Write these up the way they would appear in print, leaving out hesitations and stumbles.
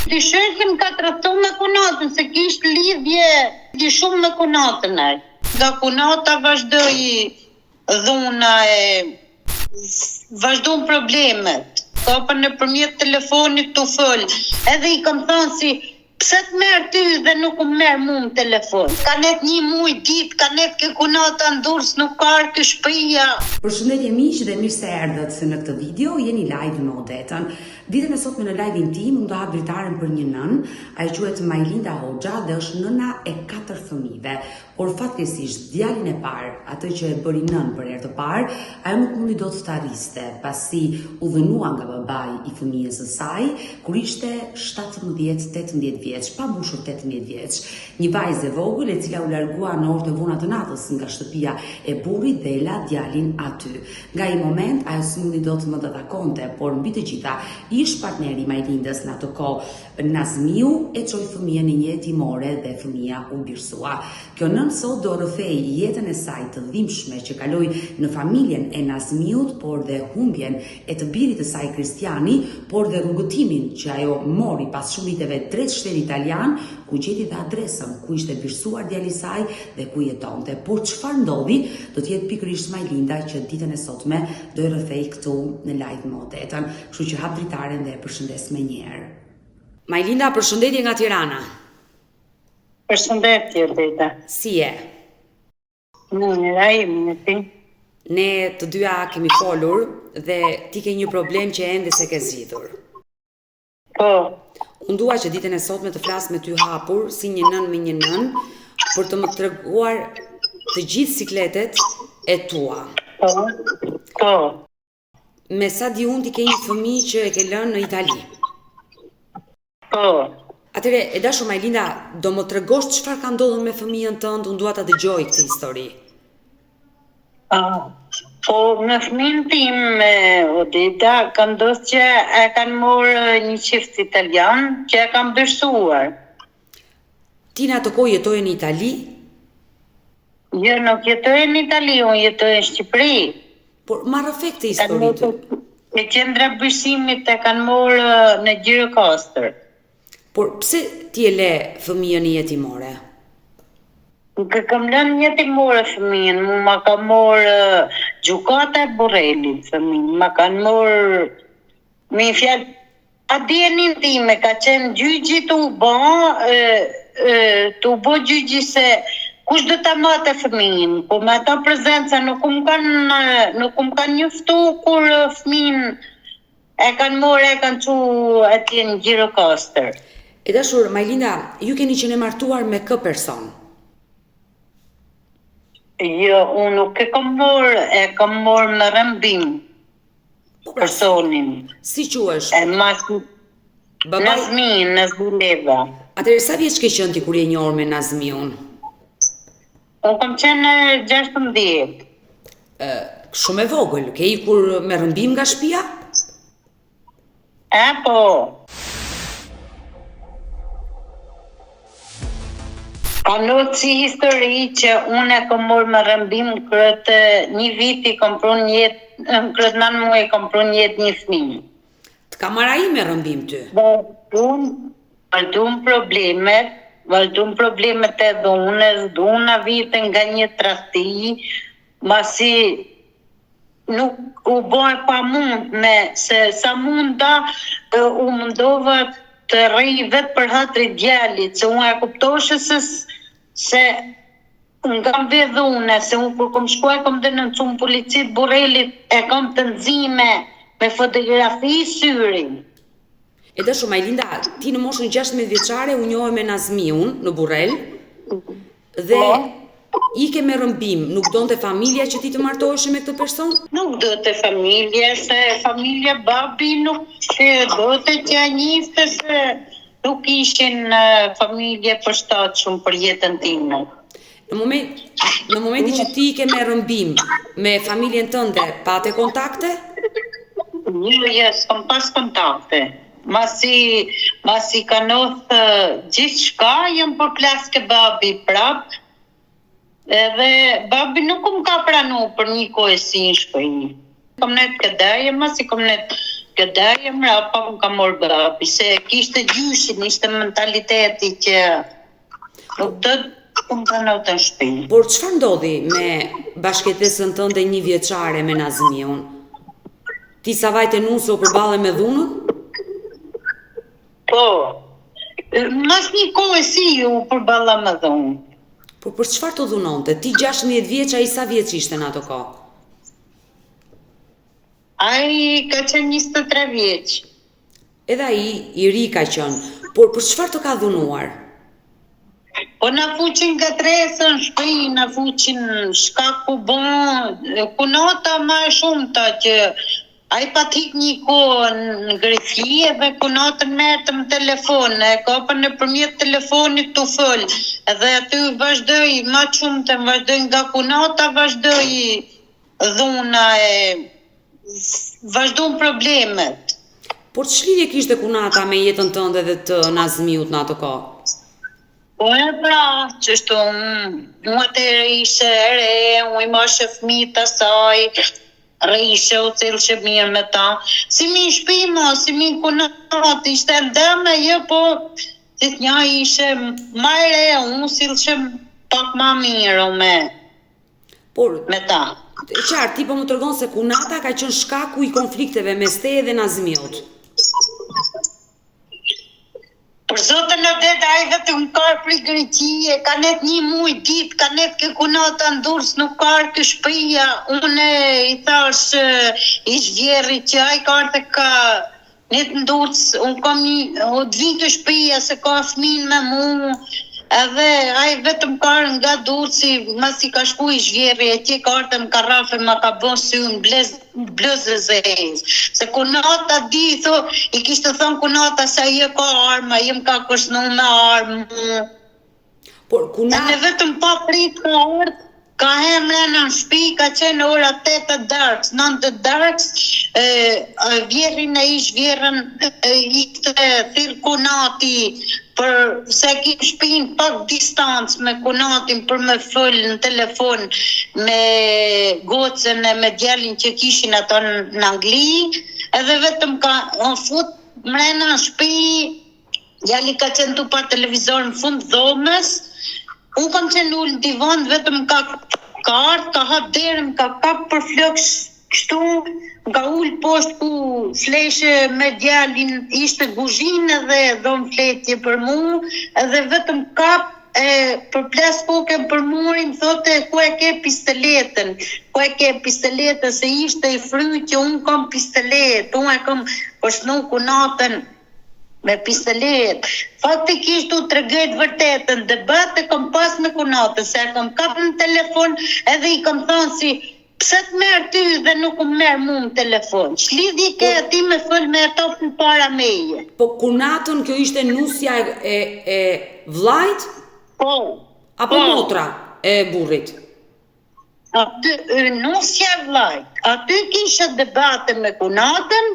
Dyshojmë ka trajtu me kunatën, se kishtë lidhje di shumë me kunatën ai. Nga kunata vazhdoi dhuna vazhdojnë problemet. Ka për nëpërmjet telefonit të fol. Edhe i kam thënë si pse të merr ty dhe nuk më merr mua në telefon. Ka net një muj ditë, ka net ke kunata ndurës nuk ka kë shtëpia. Përshëndetje miq dhe mirë se erdhët në këtë video. Jeni live me Odetën. Ditën e sotme në live-in tim unë do hap dritaren për një nën. Ajo quhet Majlinda Hoxha dhe është nëna e 4 fëmijëve. Por fatkeqësisht djalin e parë, atë që e bëri nën për herë të parë, ajo nuk mundi dot të arriste, pasi u dhënua nga babai i fëmijës së saj kur ishte 17-18 vjeç, pa mbushur 18 vjeç. Një vajzë e vogël e cila u largua në orët e vona të natës nga shtëpia e burrit dhe e la djalin aty. Nga ai moment ajo s'mundi dot më të takonte, por mbi të gjitha ish partneri i Majlindës në atë kohë, Nazmiu, e çoi fëmijën në një hetimore dhe fëmia u birësua. Kjo nën sot do rrëfej jetën e saj të dhimbshme që kaloi në familjen e Nazmiut, por dhe humbjen e të birit të saj Kristiani, por dhe rrugëtimin që ajo mori pas shumë viteve drejt shtetit italian, ku gjeti dhe adresën ku ishte birësuar djali i saj dhe ku jetonte. Por çfarë ndodhi do të jetë pikërisht Majlinda që ditën e sotme do e rrëfej këtu në live me Odetën. Kështu që hap dritaren dhe e përshëndes me njerë. Majlinda, përshëndetje nga Tirana. Përshëndetje, Odeta. Si je? Mirë, jemi ti. Ne të dyja kemi folur dhe ti ke një problem që ende se ke zgjidhur. Po. Unë dua që ditën e sotme të flas me ty hapur, si një nën me një nën, për të më treguar të gjithë sikletet e tua. Po. Po. Me sa di unë ti ke një fëmijë që e ke lënë në Itali. Po. Atëre, e dashur Majlinda, do më tregosh çfarë ka ndodhur me fëmijën tënd, unë dua ta dëgjoj këtë histori. Po, me fëmijën tim, Odeta, ka ndodhur që e kanë marrë një çift italian që e kanë birësuar. Ti në atë kohë jetoje në Itali? Jo, nuk jetoj në Itali, unë jetoj në Shqipëri. Por marrë efekt të historitë. E qendra birësimit e kanë marrë në Gjirokastër. Por pse ti e le fëmijën në jetimore? Nuk e kam lënë një jetimore fëmijën, ma ka marrë gjykata e Burrelit fëmijën, ma kanë marrë me fjalë, a djenin time ka qenë gjyqi të u bë gjyqi se kush do ta mate fëmijën, po me ata prezenca nuk më kanë njoftu kur fëmijën e kanë marrë, e kanë çu atje në Gjirokastër. E dashur Majlinda, ju keni qenë martuar me kë person? Jo, unë nuk e kam marrë me rëmbim personin. Si quhesh? Nazmin Leva. Atëherë sa vjeç ke qenë ti kur je njohur me Nazmiun? Unë kam qenë 16. Shumë e vogël, ke ikur me rëmbim nga shtëpia? Po. Ka ndodhur si histori që unë e kam marrë me rëmbim kryet një vit i kam prunë jetë, kryet 9 muaj i kam prunë jetë një fëmijë. Të ka marrë ai me rëmbim ty? Vazhdojnë problemet e dhunës, dhuna vite nga një tradhti, masi nuk u bëj pa mund se sa munda u mundova të rri vetë për hatri djalit, se unë e kuptoshe se nga vedhune, se unë kur kom shkuaj kom denoncu në policit Burrelit, e kom të nxime me fotografi syrin. E dashur Majlinda, ti në moshën 16 vjeçare u njohe me Nazmiun në Burrel dhe ike me rëmbim, nuk donte familja që ti të martohesh me këtë person? Nuk donte familja, se familja babi nuk donte që njiste se nuk ishin familje përshtatshëm për jetën time. Në momenti që ti ike me rëmbim me familjen tënde, pate kontakte? Jo, s'kam pas kontakte. Masi ka noth gjithë shka, jam për plas ke babi prap, edhe babi nuk më ka pranu për një kohë si në shpëri. Kom net këdaje, masi kom net Këdaj e mrapa më ka morë babi, se kishte gjyshin, ishte mentaliteti që nuk do të më kanë të shtëpi. Por çfarë ndodhi me bashkëtesën tënde 1 vjeçare me Nazmiun? Ti sa vajte nusë o përballe me dhunën? Po, mas një kohë si ju përballa me dhunë. Por për çfarë të dhunonte? Ti 16 vjeç, ai sa vjeç ishte në ato kohë? Ai ka qenë 23 vjeç. Edhe ai i ri ka qenë, por për çfarë të ka dhunuar? Po na fuqin nga tresën shtëpi, na fuqin shkaku bon, kunota më shumë ta që ai pa t'ik një kohë në greflie dhe kunotën merrte në telefon, e kapën nëpërmjet telefonit të fol. Edhe aty vazhdoi më shumë të vazhdoi nga kunota, vazhdoi dhuna e vazhdon problemet. Por ç'lidhje kishte kunata me jetën tënde dhe të Nazmiut në ato kohë? Po e pra, qështu, mu atëherë ishe re, mu i mashe fëmijët asaj, rrishe u cilëshe mirë me ta. Si mi shpima, si mi kunat, ishte ndëme, jo, po, si të nja ishe ma e re, unë cilëshe pak ma mirë me ta. Qartë, ti po më tregon se kunata ka qenë shkaku i konflikteve mes teje dhe Nazmiut. Për zotën e vetë, ai vetëm karë për Greqie, ka net 1 muj ditë, ka net ke kunata ndurës, nuk karë kë shpija, une i thash ish vjerri që ai karë të ka net ndurës, unë kam o dhvinë kë shpija se ka fëmin me mu, edhe ai vetëm karë nga Durrësi, mas i ka shku ish vjerri, e tje kartën ka rafe, ma ka bon syën blëzë zez. Se kunata di, i kishte thonë kunata se ajo ka arma, jem ka këshnu me armë. Por kunata... Ne vetëm pa prit ka ardhë, ka hemre në shpi, ka qenë ora 8 darkës, 9 darkës, vjerrin e ish vjerën, ishte thirë kunati, për se ki shpin pak distancë me kunatin për me fëll në telefon me gocën e me djalin që kishin ato në Angli, edhe vetëm ka fut mrena në shpi, djali ka qenë tu pa televizor në fund dhomës, unë kam qenë ullë në divan, vetëm ka ardhë, ka hap derën, ka kap për flokës kështu, nga ullë poshtë ku fleshe me djalin ishte guzhinë dhe dhom fletje për mu, edhe vetëm kap për plas kokën për murin, thote ku e ke pistoletën, se ishte i fry që unë kam pistolet, unë e kam përshnu kunatën me pistolet. Faktikisht u tregojt vërtetën, debat e kam pas me kunatën, se e kam kap në telefon edhe i kam thonë si pse të merë ty dhe nuk më merë mu në telefon? Ç'lidhje ke ti me fol me ato për para meje? Po kunatën kjo ishte nusja e vllajt? Po. Apo motra e burrit? Nusja e vllajt. Aty kisha debate me kunatën,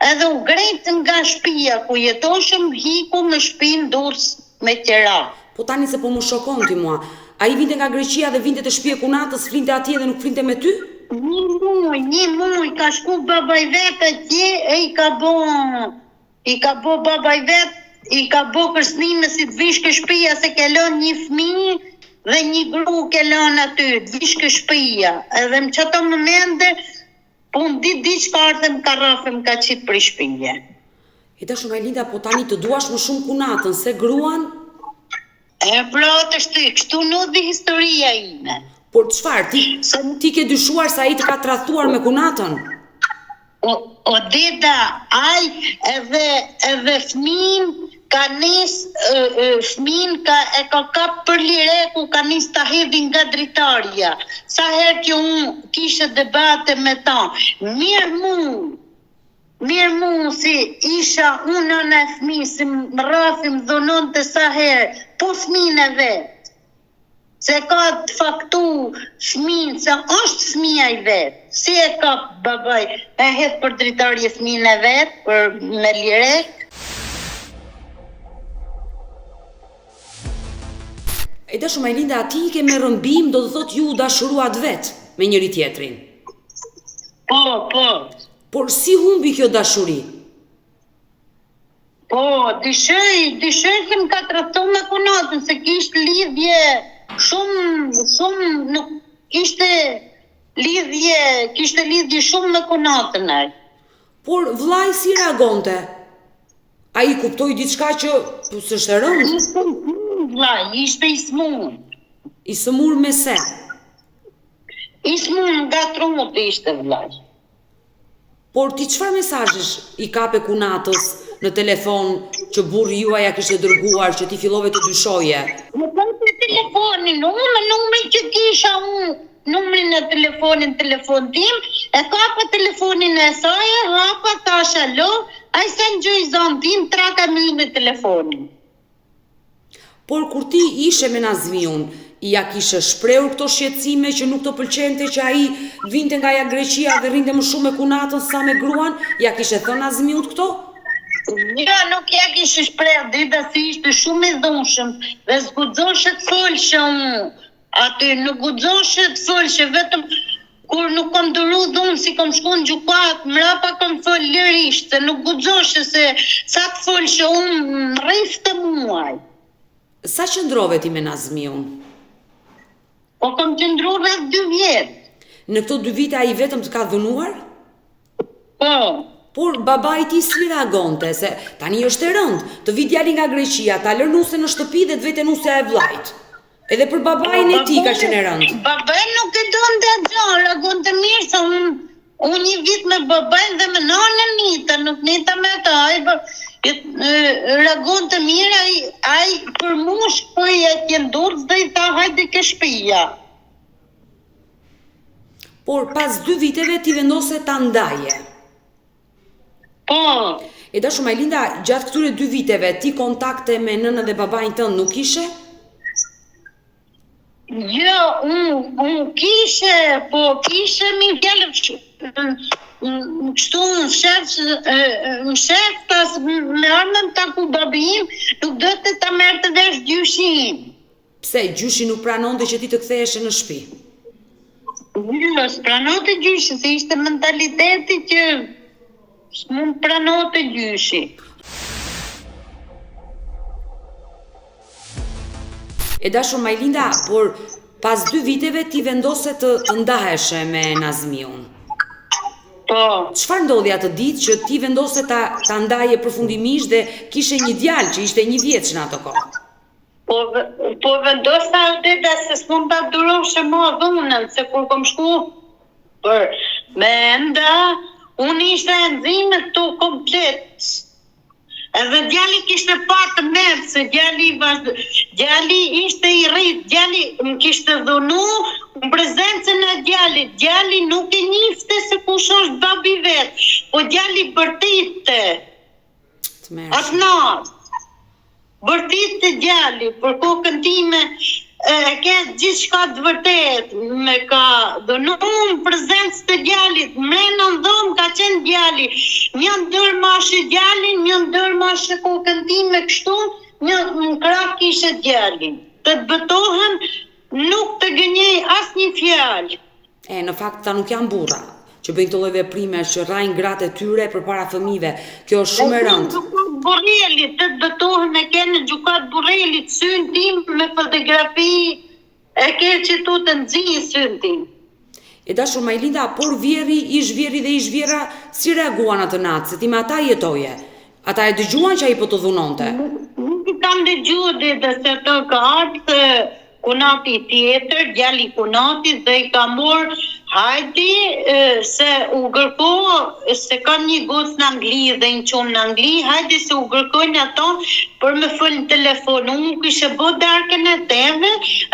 edhe u grejt nga shtëpia ku jetoshëm, hiku në shtëpinë Durrës me qera. Po tani se po më shokon ti mua. A i vinte nga Greqia dhe vinte të shtëpia kunatës, flinte atje dhe nuk flinte me ty? Një muj, ka shku babaj vetë atje, e i ka bo babaj vetë, i ka bo kërsnime si të vishke shtëpia se kelon një fëmijë dhe një gru kelon aty, të vishke shtëpia. Edhe më qëto më mende, po në ditë ka ardhe më ka rafe më ka qitë për shtëpia. I ta shumë Linda, po tani të duash më shumë kunatën, se gruan? Pra të shty, kështu nuk dhe historia ime. Por çfarë, ti ke dyshuar sa i të ka tradhtuar me kunatën? O deda, aj edhe fëmin ka nis, fëmin e ka kap për lireku, ka nis të hedhin nga dritarja. Sa herë që unë kishe debate me ta, mirë mu si isha unë në fëmi, si më rafim dhunon të sa herë, po fëmin e vetë. Se ka të faktu fëmin, se është fëmija i vetë. Si e ka babaj, e hetë për dritarje fëmin e vetë, për me lirek. E da shumë Linda, ati i ke me rëmbim, do të thot ju dashuruat vetë me njëri tjetrin. Po. Por si humbi kjo dashuri? Po, dyshoj që më ka trajtuar me kunatën, se kishte lidhje shumë nuk kishte lidhje shumë me kunatën ai. Por vllai si reagonte? Ai kuptoi diçka që s'është e rëndë? Ishte i smur. I smur me se? I smur nga trumut ishte vllai. Por ti çfarë mesazhesh i kape kunatës në telefon që burri juaj ja kishte dërguar që ti fillove të dyshoje? Më kanë telefonin, numrin që kisha unë, numrin e telefon tim, e kapa telefonin e saj, hapa, thash alo, ai sa ngjoj zonë tim, traka me telefonin. Por kur ti ishe me Nazmiun, ja kishe shprehur këto shqetësime që nuk të pëlqente që ai vinte nga ja Greqia dhe rrinte më shumë me kunatën sa me gruan, ja kishe thënë Nazmiut këto? Jo, nuk ja kishe shprehur, dita se ishte shumë i dhunshëm dhe zguxoshe të folshe unë. Aty nuk guxoshe të folshe, vetëm kur nuk kam duru dhunë si kam shku në gjykat, mrapa kam fol lirisht, se nuk guxoshe se sa të folshe unë rrifte muaj. Sa qëndrove ti me Nazmiun? Po kam qëndru rreth 2 vjet. Në këto 2 vite ai vetëm të ka dhunuar? Po. Por babai ti si reagonte, se tani është e rëndë, të vi djali nga Greqia, ta lërnuse në shtëpi dhe të vete nusja e vllajt. Edhe për babain e ti ka qenë e rëndë. Babai nuk e donte atë, reagonte mirë se unë një vit me babain dhe me nanën nita, nuk nita me ata. Reagonte mirë, ai për mua shkoi atje në Durrës dhe i tha hajde ke shtëpia. Por pas 2 viteve ti vendose ta ndaje. Po. E dashur Majlinda, gjatë këtyre 2 viteve ti kontakte me nënën dhe babain tënd nuk ishe? Jo, unë kishe, po kishe mi fjallë kështu në shef, pas me armën taku babim, nuk do të ta merë të vesh gjyshin. Pse, gjyshi nuk pranonte që ti të ktheheshe në shtëpi? Jo, s'pranonte gjyshi, se ishte mentaliteti që s'mund pranote gjyshi. E dashur Majlinda, por pas 2 viteve ti vendose të ndaheshe me Nazmiun. Po. Çfarë ndodhi atë ditë që ti vendose ta ndaje përfundimisht dhe kishe një djalë që ishte 1 vjeç në ato kohë? Po vendosa atë dhe se s'mund ta duroshe më dhunën, se kur kom shku për me enda, unë ishte enzime këtu komplet. Edhe djali kishte patë mërë, se djali ishte i rritë, djali më kishte dhunu në prezencën e djalit. Djali nuk e njifte se kush është babi vetë, po djali bërtite. Atë natë. Bërtite djali, për kokën time, e ke gjithë shka të vërtet, me ka dhunu në prezencë të djalit, mrena në dhomë ka qenë djali, një ndërmashe djali, një ndërmashe kokën time kështu, një në krah kishe djali. Të të betohen, nuk të gënjej asë një fjalë. Në fakt ta nuk janë burra, që bëjnë të lloj veprime që rrajnë gratë e tyre përpara fëmijëve. Kjo është shumë e rëndë. Borrelli, të betohen e ke në gjukat Borrelli, synë tim me fotografi, e ke që tu të nëzijë synë tim. E dashur Majlinda, por vjeri, ish vjeri dhe ish vjera, si reaguan atë natë, se ti me ata jetoje? Ata e dëgjuan që ai po të dhunonte? Nuk i kam dëgjuar dhe se ato ka ardhë kunati tjetër, djali kunati dhe i ka morë hajti se u gërko, se kam një gocë në Angli dhe një qumë në Angli, hajti se u gërkojnë ato për me fëllë në telefon. Unë kishe bo darken e teme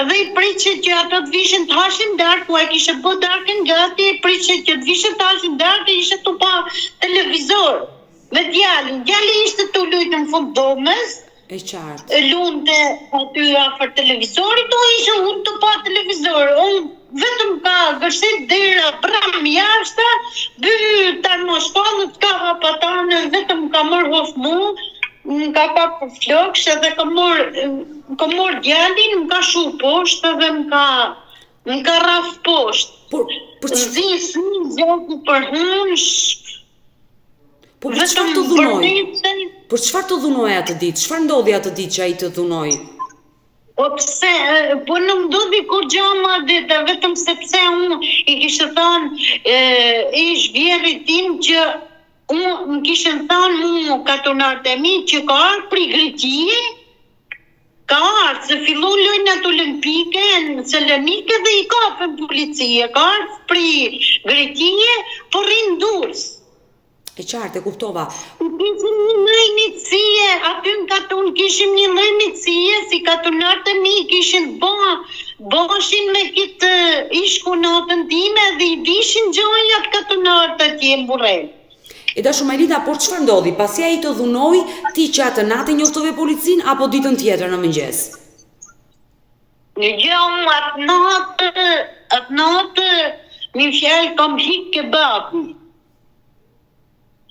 dhe i priqe që ato të vishin të hashin dark, ku e kishe bo darken gati, i priqe që të vishin të hashin dark, e ishe të pa televizor. Me djali ishte të lujtë në fund domës, e qartë. Lunte aty afër televizorit, do ishe unë të pa televizor. Unë vetëm ka gërshit dera pram jashtë, 2 termoshpallët ka hapatane, vetëm ka mërë hof mu, ka për floksh edhe ka mërë djalin, më ka shu poshtë edhe më ka raf poshtë. Zisë, zjoku për hunsh, Po për çfarë të dhunoi? Për çfarë të dhunoi atë ditë? Çfarë ndodhi atë ditë që ai të dhunoi? Po pse, po nuk ndodhi kur gjama dhe vetëm sepse unë i kishte thënë ish vjerri tim që unë më kishen thënë mu katonarët e mi që ka ardhur pri Greqie, ka ardhur se fillon lojnë atë olimpike në Selenike dhe i kapën policia, ka ardhur pri Greqie, po rrin Durrës. E qartë, e kuptova. Kishim një lloj miqësie, aty në katon kishim një lloj miqësie, si katonarët e mi kishin boshin me këtë ishku natën time dhe i dishin gjojat katonarët atje në Burrel. E dashu Majlinda, por çfarë ndodhi? Pasi ai të dhunoi, ti që atë natë njoftove policin apo ditën tjetër në mëngjes? Jo, atë natë, një fjalë kam hik kebabi.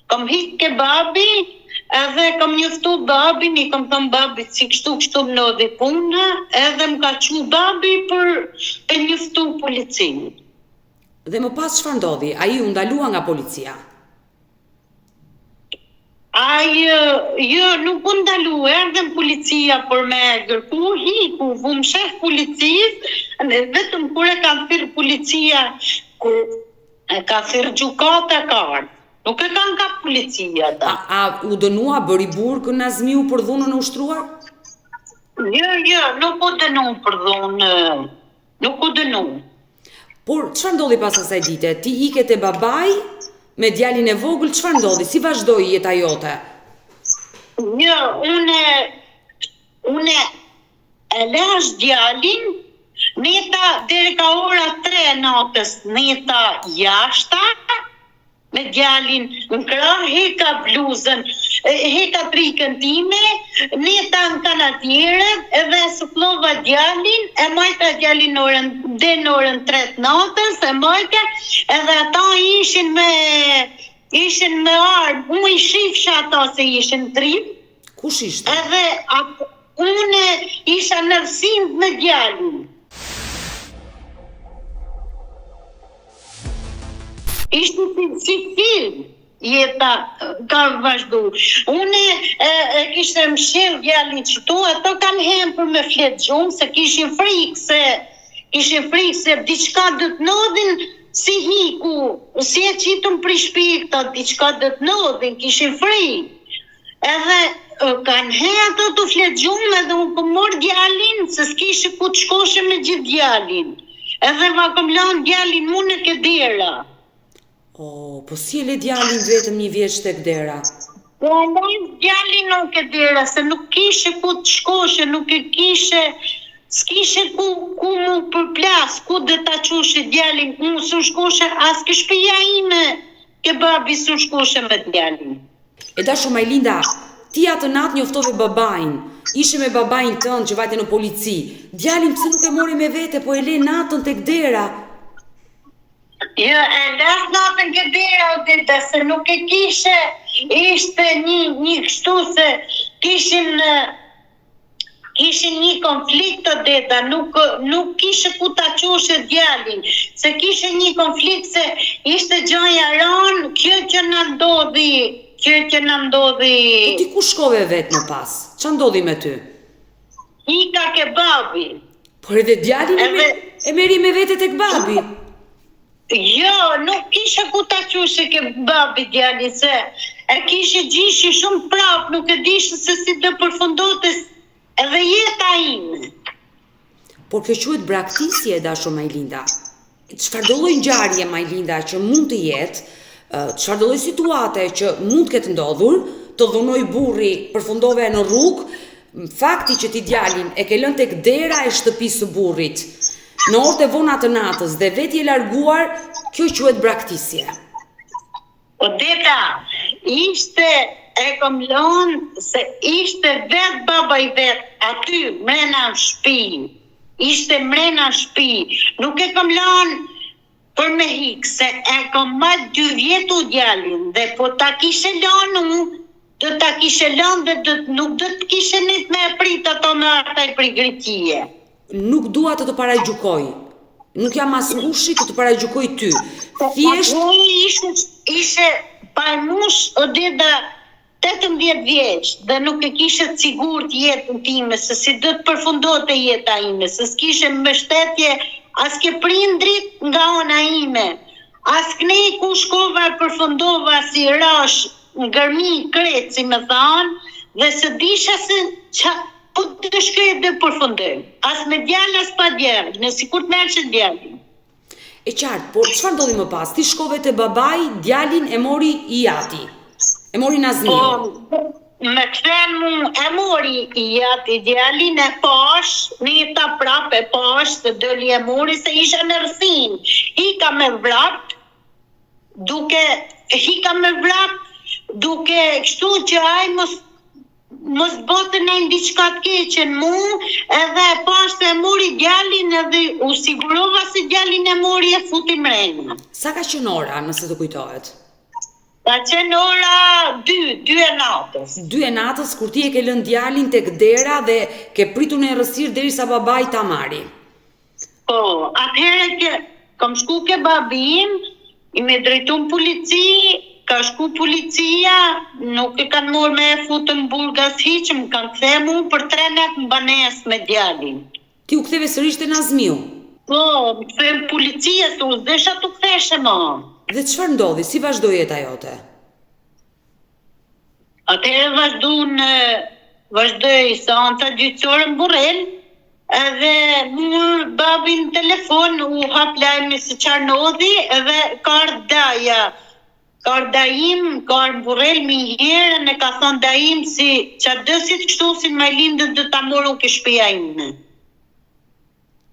Kam hik kebabi, edhe kam njoftu babin, i kam thënë babit si kështu më ndodhi puna, edhe më ka qu babi për të njoftu policinë. Dhe më pas çfarë ndodhi? Ai u ndalua nga policia. Jo, nuk u ndalu, erdhen policia për me gërku, hiku, vum shef policisë, vetëm kur e ka thirr policia, kur e ka thirr gjykata ka ardhur. Nuk e kanë ka policia ata. A u dënua, bëri burg Nazmiu për dhunën e ushtruar? Jo, nuk u dënu për dhunë, nuk u dënu. Por çfarë ndodhi pas asaj dite? Ti ike te babai me djalin e vogël, çfarë ndodhi? Si vazhdoi jeta jote? Jo, une e lash djalin, neta deri ka ora 3 natës, neta jashta, me djalin në krah, heka bluzën, heka trikën time, neta në kanatierën, edhe suplova djalin, e majta djalin në orën 3 natës, e majta, edhe ata ishin me armë, unë i shifsha ata se ishin trip. Kush ishte? Edhe une isha nërsim me djalin. Ishte si film, jeta ka vazhdu. Une kishte më shirë djalin qëtu, ato kanë hem për me fletë gjumë, se kishin frikë se diçka do të nodhin si hiku, si e qitëm për shpik, diçka do të nodhin, kishin frikë. Edhe kanë he ato të fletë gjumë, edhe unë për morë djalin, se s'kishe ku të shkoshe me gjithë djalin. Edhe ma këm lanë djalin mu në kedera. Po si e le djalin vetëm një vjeç tek dera? Po lejnë djalin nuk e dera, se nuk kishe ku të shkoshe, nuk e kishe, s'kishe ku mu përplas, ku dhe ta qushe djalin, mu së shkoshe, as ke shpija ime, ke babi së shkoshe me djalin. E dashu Majlinda, ti atë natë njoftove babain, ishe me babain tënë që vajte në polici, djalin pse nuk e mori me vete, po e le natën tek dera? Jo, e las natën ke dera, se nuk e kishe, ishte një kështu se kishin një konflikt të deta, nuk kishe ku ta qoshe djalin, se kishe një konflikt se ishte gjaja ranë, kjo që në ndodhi. Po ti ku shkove vetë më pas? Qa ndodhi me ty? Hika ke babi. Por edhe djalin e meri me vete tek babi? Jo, nuk kishe ku ta qushe ke babi djali, se e kishe gjishi shumë prap, nuk e dishe se si të përfundote edhe jeta ime. Por kjo quhet braktisje, dashu Majlinda. Çfarë do lloj ngjarje, Majlinda, që mund të jetë, çfarë do lloj situate që mund të ketë ndodhur, të dhunoj burri, përfundove në rrugë, fakti që ti djalin e ke lënë tek dera e shtëpisë së burrit, në orët e vona të natës dhe veti e larguar, kjo quhet braktisje. O deta, ishte e kom lënë se ishte vetë baba i vetë aty mrena në shtëpi. Ishte mrena në shtëpi. Nuk e kom lënë për me hikë, se e kom marrë 2 vjetu djalin dhe po ta kishe lënë do ta kishe lënë dhe nuk do të kishe njët me e prit ato me artaj për Greqie. Nuk dua të paragjykoj. Nuk jam as ngushi që të paragjykoj ty. Thjesht ishe pa e mush o deda 18 vjeç dhe nuk e kishe të sigurt jetën time se si do të përfundonte jeta ime, se s'kishe mbështetje as ke prindrit nga ona ime, as knej ku shkova e përfundova si rash ngërmi kret, si më thanë, dhe se disha se po të shkoj dhe përfundoj. As me djalë, as pa djalë, në sikur të merë që djalin. E qartë, por çfarë ndodhi më pas? Ti shkove te babai, djalin e mori i ati. E mori Nazmiu. Po, me kthen mu e mori i ati djalin e pash, nita prap e pash, se dëli e mori se isha në rësin. Hika me vrap, duke kështu që aj mos botën e ndiqka të keqen mu, edhe pash se e mori djalin edhe u sigurova se djalin e mori e futi mrena. Sa ka qenë ora, nëse të kujtohet? Ka qenë ora 2 e natës. 2 e natës, kur ti e ke lënë djalin tek dera dhe ke pritur në errësirë derisa babai ta marri. Po, atëherë kam shku ke babin, i me drejtu në polici, ka shku policia, nuk e kanë morë me e futën Burgas hiq, më kanë kthe mu për 3 net në banes me djalin. Ti u ktheve sërish te Nazmiu? Po, më kthe në policia, se u zdesha të ktheshe ma. Dhe çfarë ndodhi? Si vazhdoi jeta jote? Atëherë vazhdoi seanca gjyqësore në Burrel, edhe mur babin telefon, u hap lajmi se çfarë ndodhi, edhe ka ardhur daja. Ka daim, ka Burrel me herë, ne ka thonë daim si çfarë dësit kështu si me lindët dhe ta morën ke shtëpia ime.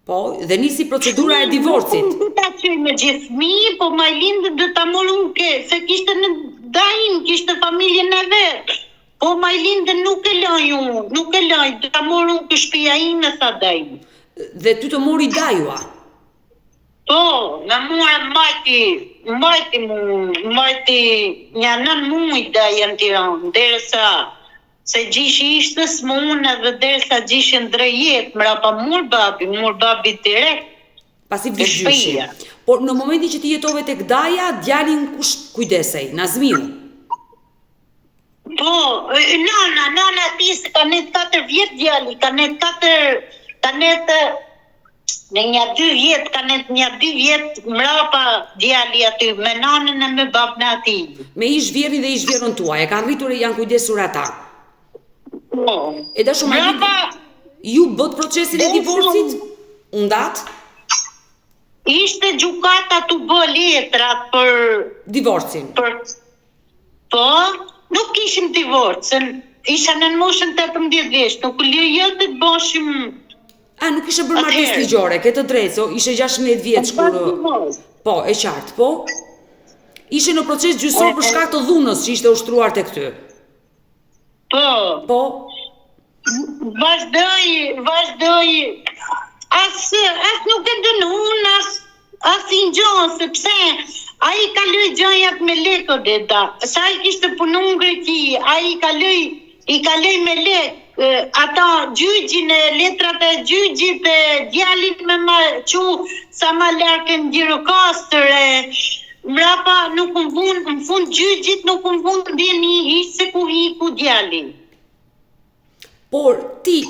Po, dhe nisi procedura e divorcit. Ta qoj me gjithë fëmijë, po me lindët dhe ta morën ke, se kishte në daim, kishte familjen e vetë. Po me lindët nuk e laj, dhe ta morën ke shtëpia ime, sa daim. Dhe ty të mori dajua? Po, në majti një 9 muaj da janë Tiranë, derisa se gjishi ishte smunë edhe derisa gjishin drejjet, mrapa mur babi direkt. Pasi vdiq gjyshi. Por në momentin që ti jetove tek daja, djalin kush kujdesej? Nazmiu? Po, nana ti se ka net 4 vjet djali, ka net në një 2 vjet, ka net një 2 vjet mrapa djali aty, me nanën e me babën e ati. Me ish vjerrin dhe ish vjerrën tuaj, e kanë rritur e janë kujdesur ata. Po. E da shumë ju bët procesin e divorcit? Undat? Ishte gjukata të bë letrat për divorcin. Po, nuk kishim divorcin, isha në moshën 18 vjeç, nuk lejohet të bëshim. A, nuk ishe bërë martesë ligjore, ke të drejtë, ishe 16 vjeç kur. Po, e qartë, po. Ishe në proces gjyqësor për shkak të dhunës që ishte ushtruar tek ty. Po. Vazhdoj. As nuk e dënun, as i ngjon, sepse ai kaloi gjëjat me lekë deta. Sa i kishte punu në Greqi, ai i kaloi me lekë. Ata gjyqin e letrat e gjyqit e djalit me ma qu sa ma larkën Gjirokastër mrapa nuk në fund gjyqit nuk më vun dhe një hiq se ku hiku djalin. Por ti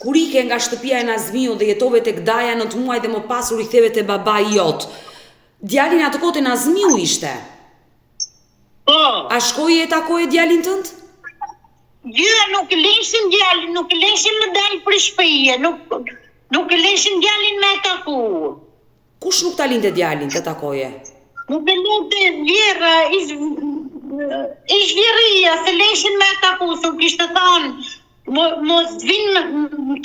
kur ike nga shtëpia e Nazmiu dhe jetove tek daja 9 muaj dhe më pasur i ktheve te babai jot, djalin atë kohë te Nazmiu ishte? Po. A shkoi e takoi djalin tënd? Jo, nuk leshin djalin, nuk leshin me dalë për shtëpia, nuk leshin djalin me taku. Kush nuk ta linte djalin të takoje? Nuk e linte vjera, ish vjeria, se leshin me taku, se kishte thonë, mos vinë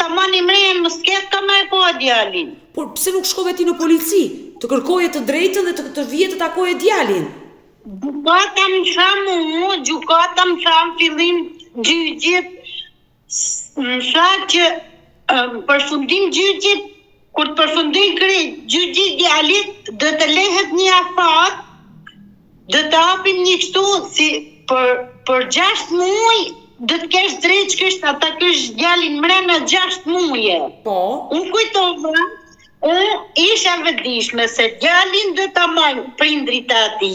të mani mrenë, mos ketë ka me po djalin. Por pse nuk shkove ti në polici, të kërkoje të drejtën dhe të vije të takoje djalin? Gjukata më thamë fillim gjyqit, më tha që përfundim gjyqit, kur të përfundoj krejt, gjyqit djalit dhe të lehet një afat, dhe të hapim një kështu, si për 6 muaj, dhe të kesh drejt që kështë ata kështë djalin mrena 6 muaje. Po? Unë kujtova, unë isha vëdishme se djalin dhe të majnë prindrit ati,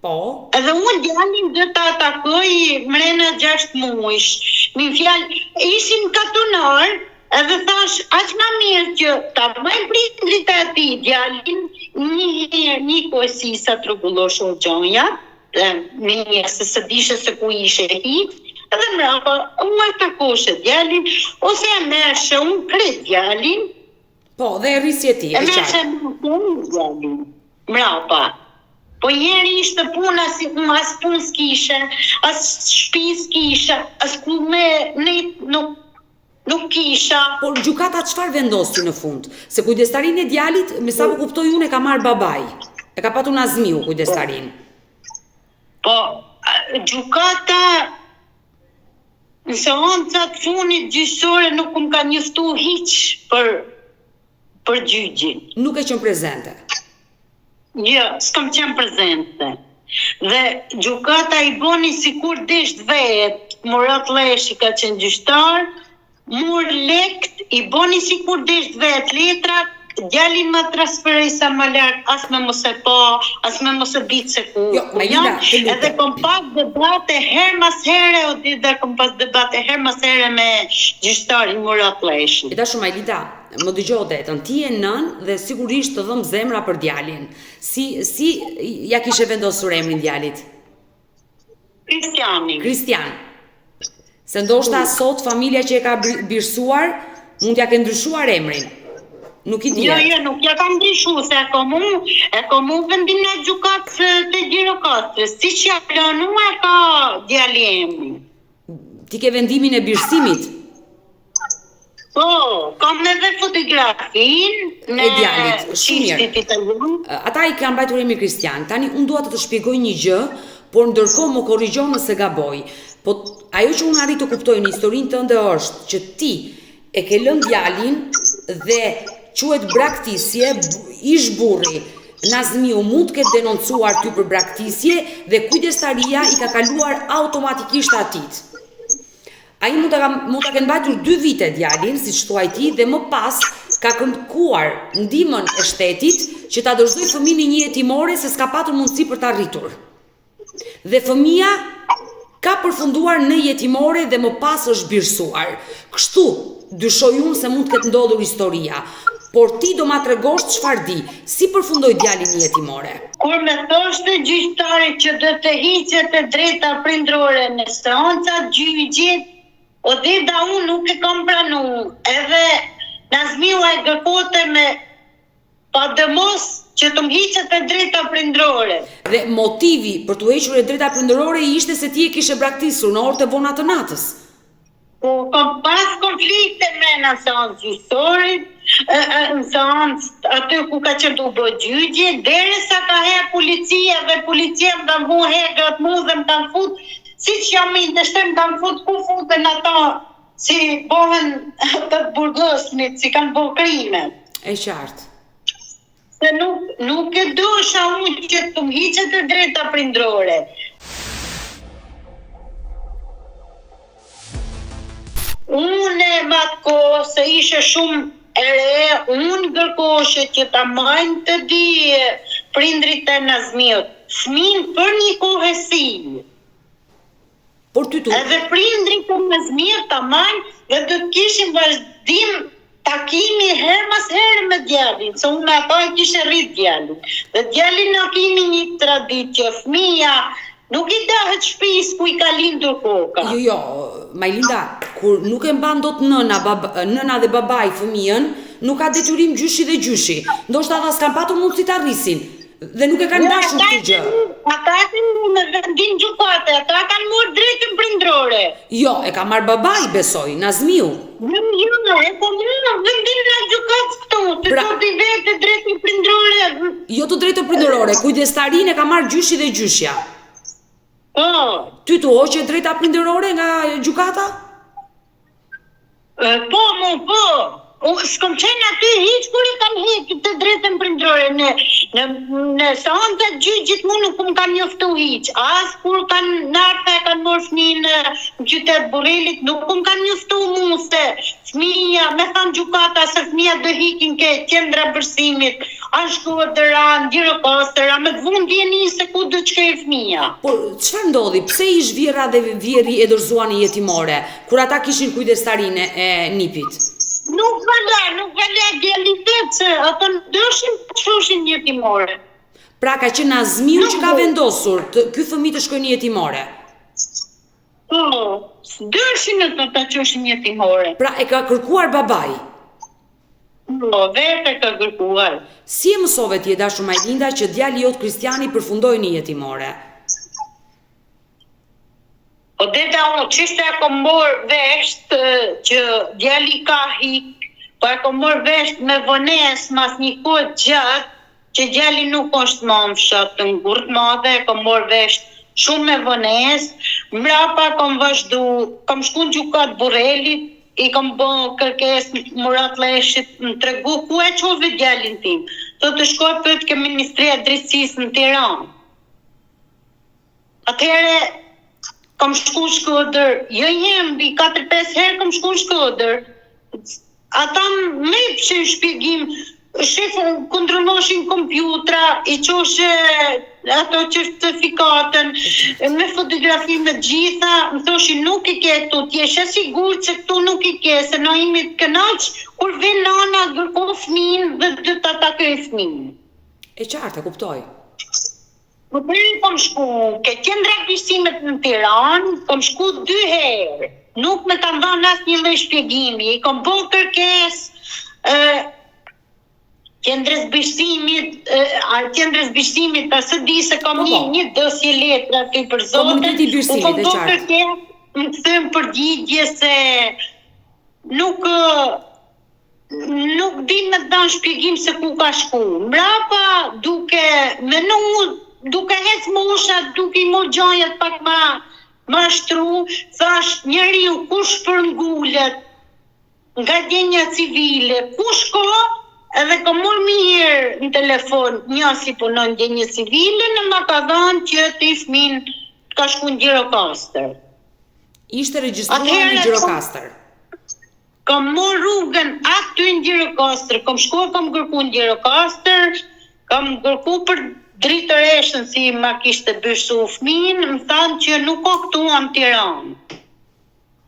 Po. Edhe unë djalin dhe ta atakoj mrena 6 muajsh. Mi fjalë, ishin katunar, edhe thash, aq ma mirë që ta bëjmë prindrit e ati djalin, një kohësi sa trugullosh o gjonja, një se së dishe se ku ishe hit, edhe mrapa, unë e takoshe djalin, ose e meshe, unë kret djalin. Po, dhe rrisje ti, e meshe djalin, mrapa. Po jeri ishte puna si as punë s'kishe, as shtëpi s'kishe, as ku nuk kisha. Por gjykata çfarë vendosi në fund? Se kujdestarinë e djalit, me sa po kuptoj unë, e ka marrë babai. E ka patur Nazmiu kujdestarinë. Po, gjykata në seancat funit gjyqësore nuk më ka njoftu hiç për gjyqin. Nuk e qenë prezente. Jo, s'kam qenë prezente. Dhe gjykata i boni sikur desht vet, Murat Leshi ka qenë gjyqtar, mur lekt, i boni sikur desht vet letra, djalin ma transferoj sa më larg, as me mos e pa, as me mos e ditë se ku. Jo, Majlinda, edhe kom pas debate her mas here, me gjyqtarin Murat Leshi. E dashur Majlinda, më dëgjoj detën, ti e nën dhe sigurisht të dhëm zemra për djalin. Si ja kishe vendosur emrin djalit? Kristian. Se ndoshta sot familja që e ka birsuar mund t'ja ke ndryshuar emrin. Nuk i di. Jo, nuk ja kam ndryshuar, se e komu vendim në gjykatës të Gjirokastës, siç ja planuar ka djali emrin. Ti ke vendimin e birsimit? Po, kam edhe fotografin e djalit, shumë mirë. Ata i kanë mbajtur emrin Kristian. Tani unë dua të shpjegoj një gjë, por ndërkohë më korrigjon nëse gaboj. Po ajo që unë arrit të kuptoj në historinë tënde është që ti e ke lënë djalin dhe quhet braktisje, ish burri. Nazmiu mund të ketë denoncuar ty për braktisje dhe kujdestaria i ka kaluar automatikisht atit. Ai mund ta kenë mbajtur 2 vite djalin, siç thuaj ti, dhe më pas ka kërkuar ndihmën e shtetit që ta dorëzoj fëmijën në një jetimore se s'ka patur mundësi për ta rritur. Dhe fëmia ka përfunduar në jetimore dhe më pas është birsuar. Kështu dyshoj unë se mund të ketë ndodhur historia. Por ti do ma tregosh çfarë di, si përfundoi djali në jetimore. Kur me thoshte gjyqtari që do të hiqet e drejta prindrore në seancat gjyqit, o deda unë nuk e kam pranu, edhe Nazmiu e gërkote me pademos që të mhiqet e drejta prindrore. Dhe motivi për të hequr e drejta prindrore ishte se ti e kishe braktisur në orët e vona të natës. Po, kam pas konflikte me në seancë gjyqësorit, në seancë aty ku ka qenë të bë gjyqje, derisa ka herë policia dhe policia më kanë vu hegrat mu dhe më kanë fut, si që jam i ndeshtem më kanë fut, ku futen ata si bohen të burgosnit, si kanë bo krimet. E qartë. Se nuk e dosha unë që të më hiqet e drejta prindrore. Unë e matë kohë, se ishe shumë e re, unë gërkoshe që ta majnë të dije prindrit e Nazmiut, fëmin për një kohësi. Por ty tu. Edhe prindrit e Nazmiut ta majnë dhe do të kishin vazhdim takimi her mas herë me djalin, se unë ata e kishe rrit djalin. Dhe djalin në kemi një tradit që fëmija nuk i dahet shtëpis ku i ka lindur koka. Jo, Majlinda, kur nuk e mban dot nëna dhe babai fëmijën, nuk ka detyrim gjyshi dhe gjyshi. Ndoshta ata s'kan patur mundësi ta rrisin dhe nuk e kanë dashur këtë gjë. Ata kanë në vendin gjykate, ata kanë marrë drejtën prindrore. Jo, e ka marrë babai, besoj, Nazmiu. Jo, e po në vendin në gjykatës këtu, të të vetë drejtën prindrore. Jo të drejtën prindrore, kujdestarinë e ka marrë gjyshi dhe gjyshja. Po. Ty tu hoqe drejta prindërore nga gjykata? Po. s'kom qenë aty hiç kur i kam hekë të drejtën prindrore në seanca gjyq gjithmonë nuk më kanë njoftu hiç. As kur kanë nartë e kanë marrë fëmijën në qytet Burrelit, nuk më kanë njoftu mua se fëmia, me thanë gjykata se fëmia do hikin ke qendra bërsimit, a Shkodra, Gjirokastër, a me të vund vjeni se ku do të shkojë fëmia. Por çfarë ndodhi? Pse ish vjerra dhe vjerri e dorëzuani jetimore, kur ata kishin kujdestarinë e nipit? Nuk vale realitet se ato dëshin të shoshin jetimore. Pra ka qenë Azmiu që ka vendosur ky fëmijë të shkojnë jetimore. Po, dëshin ato të qoshin jetimore. Pra e ka kërkuar babai. Po, vetë ka kërkuar. Si e mësove ti e dashur Majlinda që djali jot Kristiani përfundoi në jetimore? Po deta unë qishtë e kom morë vesht që djali ka hik, po e kom morë vesht me vones mas një kohë gjatë, që djali nuk është më më fshat të ngurët madhe, e kom morë vesht shumë me vones, mrapa kom vazhdu, kom shku në gjykat Burrelit, i kom bo kërkes Murat Leshit më tregu ku e qove djalin tim, të shkoj për ke Ministria Drejtësisë në Tiranë. Atëhere, kom shku Shkodër, jo mbi 4-5 herë kom shku Shkodër. Ata me pëshin shpjegim, shefën kontroloshin kompjutra, i qoshe ato certifikatën, me fotografi me gjitha, më thoshin nuk i ke këtu, t'jeshe sigur që këtu nuk i ke, se na imi të kënaq, kur vjen nana gërko fëmin dhe dhe të atakoj fëmin. E qartë, kuptoj. Po përri kom shku, ke qendra bërsimit në Tiranë, kom shku 2 herë. Nuk me kam dhënë asnjë një lloj shpjegimi. Kom bo kërkes qendrës bërsimit, pas di se kam një dosje letra këj për zotin. Komuniteti i bërsimit, kom bo kërkes, më thëmë përgjigje se nuk di me të dhanë shpjegim se ku ka shku. Mrapa duke hec mosha, duke i mor gjajat pak ma shtru, thash njeriu kush përngullet nga djenja civile, kush ka, edhe ka mor mirë në telefon, një si punon djenja civile, në ma ka dhanë që ti fëmin ka shku në Gjirokastër. Ishte regjistruar në Gjirokastër. Kam mor rrugën aty në Gjirokastër, kam shkuar kam kërku në Gjirokastër, kam kërku për drejtoreshën si ma kishte bërsu fëmin, më thanë që nuk ka këtu në Tiranë.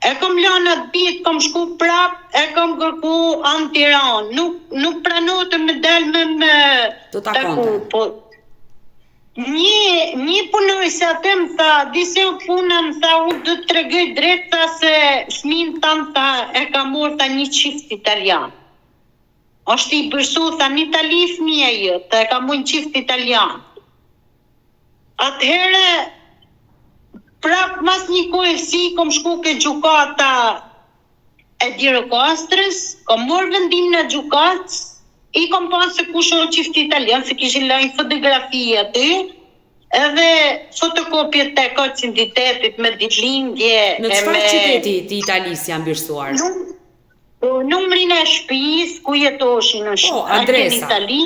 E kam lanë atë bitë, kam shku prap, e kam kërku në Tiranë. Nuk pranote me del me të takonte. Po, një punojse atë më tha, dise puna më tha, unë do të tregoj drejt, tha se fëmin tanë tha, e ka morë tha një qift italian. Është i bërsu, tha një Itali fëmija jëtë, e ka mu një qift italian. Atëhere, prap mas një kohë si, kom shku ke gjukata e Gjirokastrës, kom morë vendim në gjukatës, i kom pasë se kush o qift italian, se kishin lajnë fotografi aty, edhe fotokopjet të kocinditetit me ditlindje. Në çfarë qyteti të Italisë janë bërsuar? Numrin e shtëpisë ku jetoshin në adresa. Itali.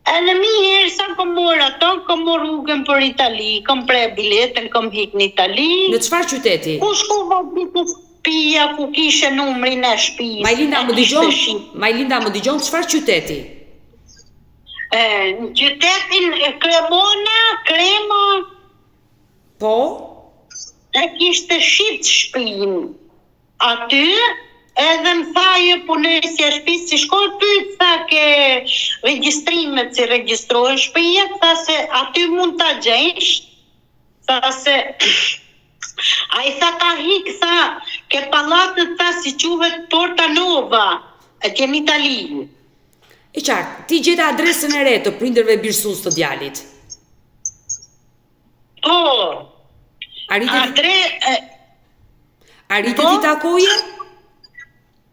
E në mi herë sa kom morë ato, kom morë rrugën për Itali, kom pre biletën, kom hik në Itali. Në çfarë qyteti? Ku shkova bitë shtëpia ku kishe numrin e shtëpisë. Majlinda më dëgjon çfarë qyteti? Në qytetin Krema. Po? E kishte shit shtëpinë aty. Edhe më thajë punësja shtëpisë si shkoj pyet sa ke regjistrimet si regjistrohen shtëpia, tha se aty mund ta gjesh, tha se ai tha ka hik, tha ke pallatet tha si quhet Porta Nova, atje në Itali. E qartë, ti gjete adresën e re të prindërve birsus të djalit. Po. Arriti ti takoje?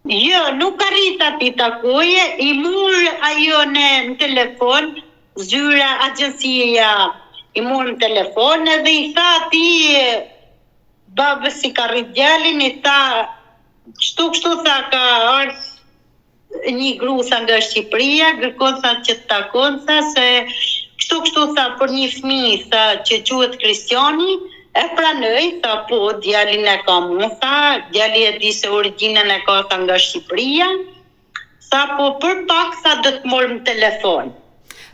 Jo, nuk arrita ti takoje, i murë ajo në telefon, zyra agjensia i murë në telefon, edhe i tha ti babës si ka rrit djalin, i tha kështu tha ka ardhë një gru tha nga Shqipëria, kërkon tha që të takon tha se kështu tha për një fëmijë tha që quhet Kristiani, e pranoj, tha po, djalin e ka mu, tha, djali e di se origjinën e ka tha nga Shqipëria, tha po për pak tha do të morëm telefon.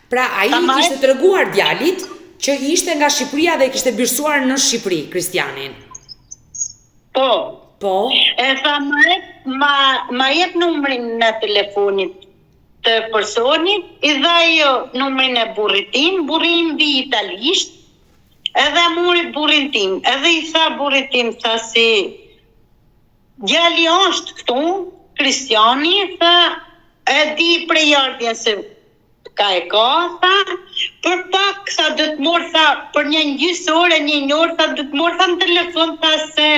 Pra ai i kishte treguar djalit që ishte nga Shqipëria dhe i kishte byrsuar në Shqipëri Kristianin. Po. Po. E tha ma jep numrin në telefonit të personit, i dha jo numrin e burrit tim di italisht, edhe mori burrin tim, edhe i tha burrit tim, tha si, djali është këtu, Kristiani, tha, e di prej ardhjen se ka, tha, për pak, tha, do të morë, tha, për një gjysore, një orë, tha, do të morë, tha, në telefon, tha, se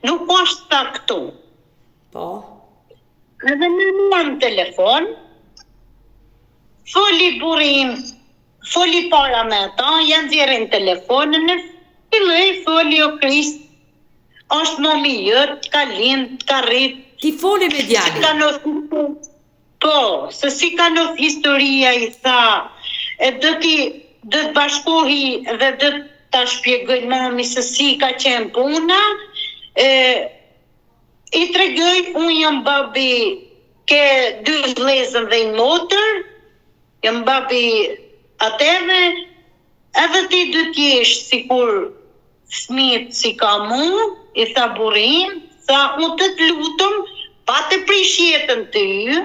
nuk është, tha, këtu. Po. Edhe në morë në telefon, foli burrim, foli para me ta, janë zjerin telefonën, në filloj, foli o Krist, është momi jëtë, ka lind, ka rrit. Ti foli me djalin? Po, se si ka në historia i tha, e do të bashkohi dhe do të shpjegoj mami se si ka qenë puna, i tregoj, unë jam babi ke 2 vëllezër dhe 1 motër, jam babi ateve, edhe ti do t'jesh sikur fëmijët si ka mu, i tha burrin, tha unë të lutem, pa të prish jetën të ju,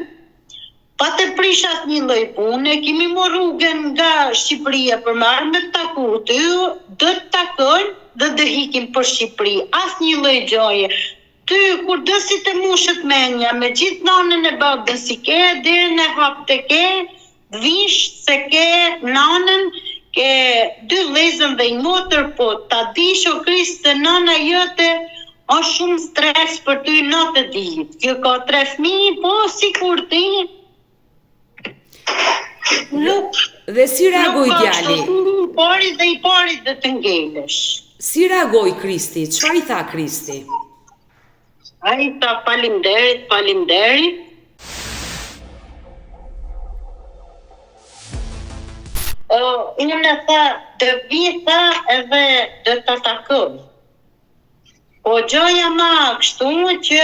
pa të prish asë një lloj pune, kemi morë rrugën nga Shqipëria për marrë me të taku të ju, do të takojnë dhe do hikim për Shqipëri, asë një lloj gjoje. Ty, kur do si të mushët menja, me gjithë nanën e babën si ke, deri në hap të ke, vish se ke nanën, ke 2 vëllezër dhe 1 motër, po ta dish o Krist se nana jote është shumë stres për ty natë ditë. Kjo ka 3 fëmijë, po sikur ti. Nuk. Dhe si reagoi djali? I pari dhe të ngelesh. Si reagoi Kristi? Çfarë i tha Kristi? Ai tha faleminderit. Unë tha, të vita edhe dhe të takoj. Po gjoja ma kështu që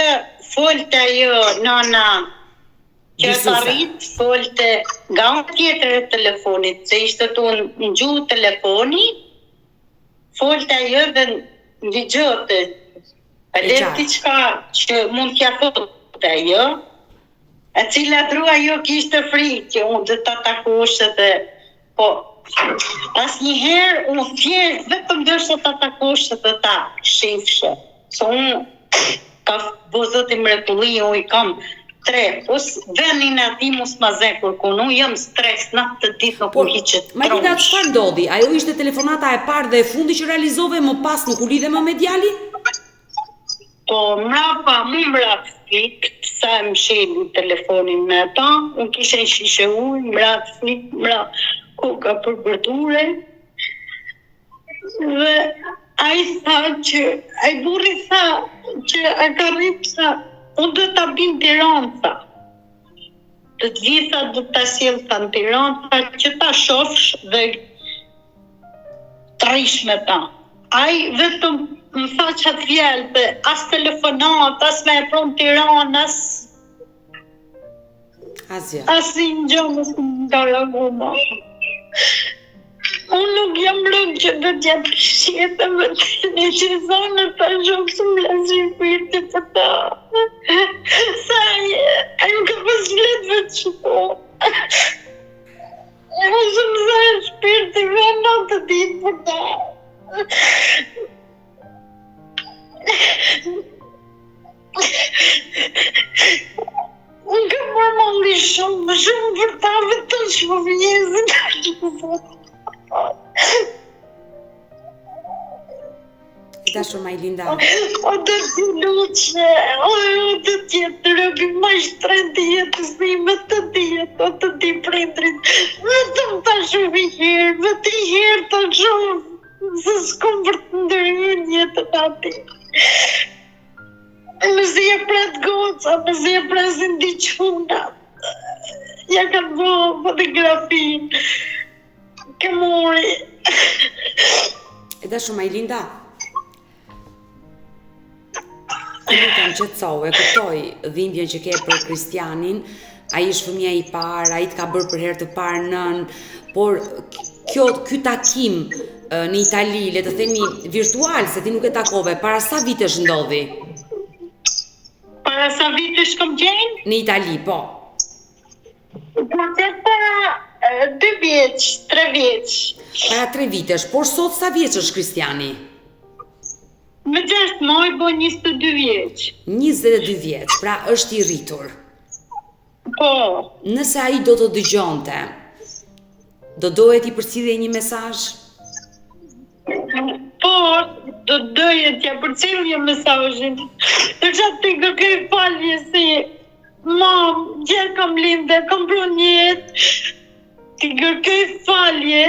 folte ajo nana që të arrit, folte nga unë tjetër e telefonit, se ishte të në gjuhë telefoni, folte ajo dhe në vigjote. E le diçka që mund t'ja thote ajo, e cila drua jo kishte frikë që unë dhe të takosh edhe. Po, asnjëherë unë thjesht vetëm dësha ta takosh dhe ta shifshe. Se unë ka bozot i mrekulli, unë i kam 3, venin e ati mos ma zekur, kun unë jam stres në të ditë nuk u hiqet tronsh. Majlida, çfarë ndodhi? Ajo ishte telefonata e parë dhe e fundi që realizove, më pas nuk u lidhe më me djalin? Po, mrap fik, sa e më sheli telefonin me ta, unë kishe në shishe ujë, mrap fik, koka për bërture, dhe ai burri tha që a ka rrip tha, unë do ta bin Tiranë tha. Do të vi tha, do ta sjell tha në Tiranë tha, që ta shofsh dhe të rish me ta. Ai vetëm më tha qatë fjallë, dhe as telefonat, as me e pronë Tiranë, as një gjëmës nga laguma. Unë nuk jam rëgë që do t'ja pëshjetë më të një që zonë të gjokë së më lasë shpirti për ta. Sa a ju ka pas letë vetë që po. Unë së më zë shpirti vëna të ditë për ta. Unë ka përmalli shumë për ta vetëm shumë vjezën që po. Dashur Majlinda. O do t'i luqe, o do t'jetë rëbi ma shtrejnë të jetës nime të djetë, o të t'i prindrit. Vetëm ta shumë i herë, vetë i herë ta shumë, se s'kom për të ndërhyrë jetën ati. Nëse e pret goca, nëse e presin diquna, ja ka bo fotografi, ke mori. E dashu Majlinda, lutem qetësohu, e kuptoj dhimbjen që ke për Kristianin, ai është fëmia i parë, ai të ka bërë për herë të parë nën, por ky takim në Itali, le të themi virtual, se ti nuk e takove, para sa vitesh ndodhi? Para sa vitesh kom qenë? Në Itali, po. Para 2 vjeç, 3 vjeç. Para 3 vitesh, por sot sa vjeç është Kristiani? Me 6 muaj bo 22 vjeç. 22 vjeç, pra është i rritur. Po. Nëse ai do të dëgjonte, do doje ti përcjellje një mesazh? Po, do doje t'ja përcjellje mesazhin. Përsa ti kërkoj falje si mam, gjë kam lindë, kam pru një jetë. Ti kërkoj falje.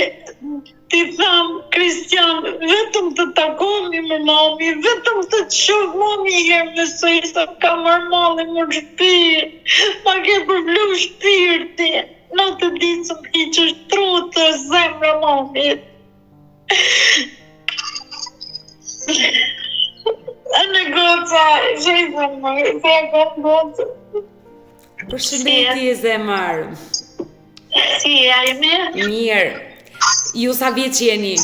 Ti tham, Kristian, vetëm të takomi me mami, vetëm të të shoh mami herë në sejsa, ka marrë malli më shpirë, ma ke përblu shpirti, në të ditë së më hiqë shtrotë zemra mamit. Në goca, shejtë më, se e ka goca. Përshëndetje zemër. Si, a i me? Mirë. Ju sa vjeç jeni?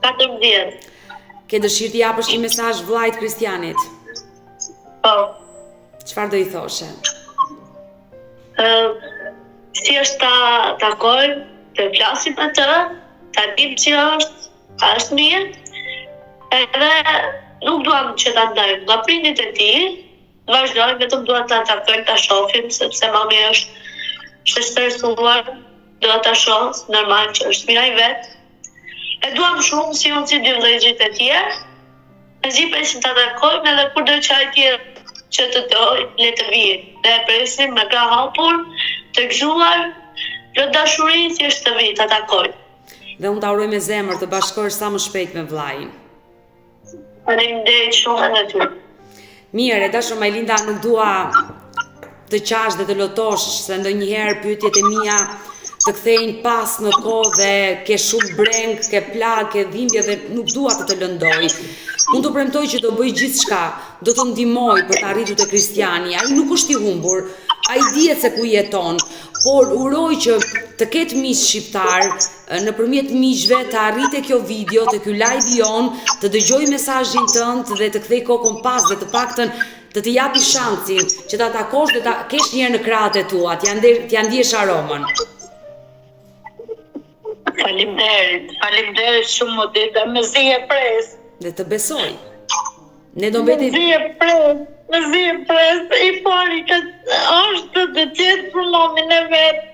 14. Ke dëshirë t'i japësh një mesazh vllait Kristianit? Po. Çfarë do i thoshe? Si është ta takoj, të flasim atë, ta dim që është mirë, edhe nuk duam që ta ndajmë nga prindit e tij, vazhdojmë, vetëm duam ta takojmë, ta shohim, sepse mami është stresuar, do ta shoh, normal që është mira i vetë. E duam shumë si unë si dy vëllezërit e tjerë, ne presim ta takojmë edhe kur do që ai tjerë që të doj, le të vijë. Ne presim me ka hapur, të gëzuar, plot dashuri që është të vijë, ta takojmë. Dhe unë ta uroj me zemër të bashkohesh sa më shpejt me vllajin. Faleminderit shumë edhe ty. Mirë, e dashur Majlinda, nuk dua të qash dhe të lotosh, se ndonjëherë pyetjet e mia të kthejnë pas në kohë dhe ke shumë breng, ke plagë, ke dhimbje dhe nuk dua të lëndoj. Unë të premtoj që do bëj gjithçka, do të ndihmoj për të arritur te Kristiani. Ai nuk është i humbur, ai dihet se ku jeton, por uroj që të ketë miq shqiptar, nëpërmjet miqve të arrijë kjo video, te ky live jon, të dëgjoj mesazhin tënd dhe të kthej kokën pas dhe të paktën të japi shansin që ta takosh dhe ta kesh një herë në krahët e tua, t'ja ndjesh aromën. Faleminderit shumë Modeta, me zi e pres. Dhe të besoj. Ne do mbeti... Me zi e pres, i pari që është të qetë për mamin e vetë.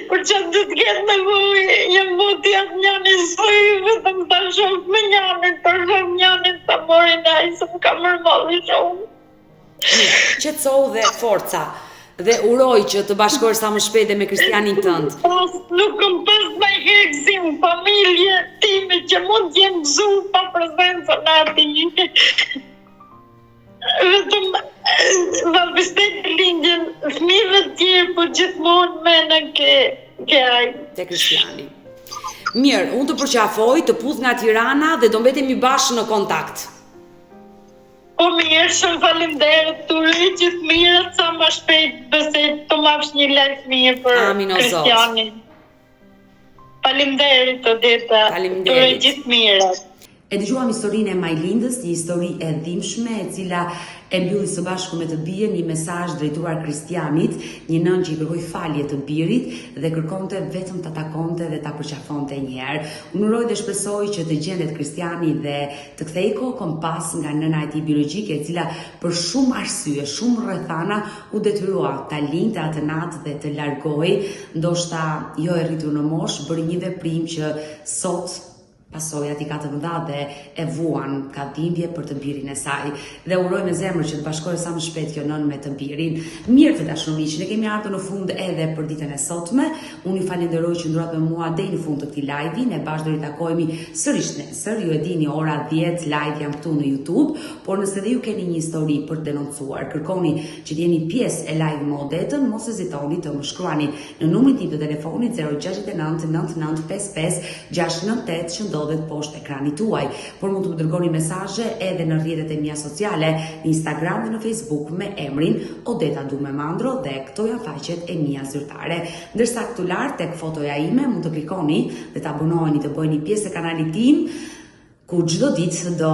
Për që të ketë nevoj, jem voti atë njani sëj, vetëm të shof me njanin, të shof njanin të morin a i se më ka mërmalli shumë. Qetësohu dhe forca. Dhe uroj që të bashkohesh sa më shpejt dhe me Kristianin tënd. Nuk kam pas me heksim familje time që mund t'jem gëzu pa prezencën ati. Vetëm vërbistet lindjen fëmijëve tjerë, po gjithmonë mene ke ai. Te Kristiani. Mirë, unë të përqafoj, të puth nga Tirana dhe do mbetemi bashkë në kontakt. Po mirë, shumë faleminderit, të uroj gjithë mirët, sa më shpejt besoj të marrësh një lajm mirë për Kristianin. Faleminderit Odeta. Të uroj gjithë mirët. E dëgjuam historinë e Majlindës, një histori e dhimbshme e cila e mbylli së bashku me të bijën një mesazh drejtuar Kristianit, një nën që i kërkoi falje të birit dhe kërkonte vetëm ta takonte dhe ta përqafonte një herë. Unë uroj dhe shpresoj që të gjendet Kristiani dhe të kthej kokën pas nga nëna e tij biologjike, e cila për shumë arsye, shumë rrethana u detyrua ta lindte atë natë dhe të largohej, ndoshta jo e rritur në moshë, bëri një veprim që sot pasojat i ka të mëdha dhe e vuan, ka dhimbje për të mbirin e saj. Dhe uroj me zemër që të bashkohet sa më shpejt kjo nën me të mbirin. Mirë të dashur miq, ne kemi ardhur në fund edhe për ditën e sotme. Unë ju falenderoj që ndruat me mua deri në fund të këtij live-i. Ne bashkë do të takohemi sërish nesër. Ju e dini ora 10 live jam këtu në YouTube, por nëse dhe ju keni një histori për të denoncuar, kërkoni që të jeni pjesë e live me Odetën, mos hezitoni të më shkruani në numrin tim të telefonit 069 99 55 698 që ndodhet poshtë ekranit tuaj. Por mund të më dërgoni mesazhe edhe në rrjetet e mia sociale, në Instagram dhe në Facebook me emrin Odeta Dume Mandro dhe këto janë faqet e mia zyrtare. Ndërsa këtu lart tek fotoja ime mund të klikoni dhe të abonoheni të bëheni pjesë e kanalit tim, ku çdo ditë do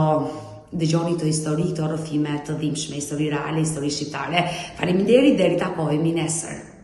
dëgjoni këto histori, këto rrëfime të dhimbshme, histori reale, histori shqiptare. Faleminderit, deri takohemi nesër.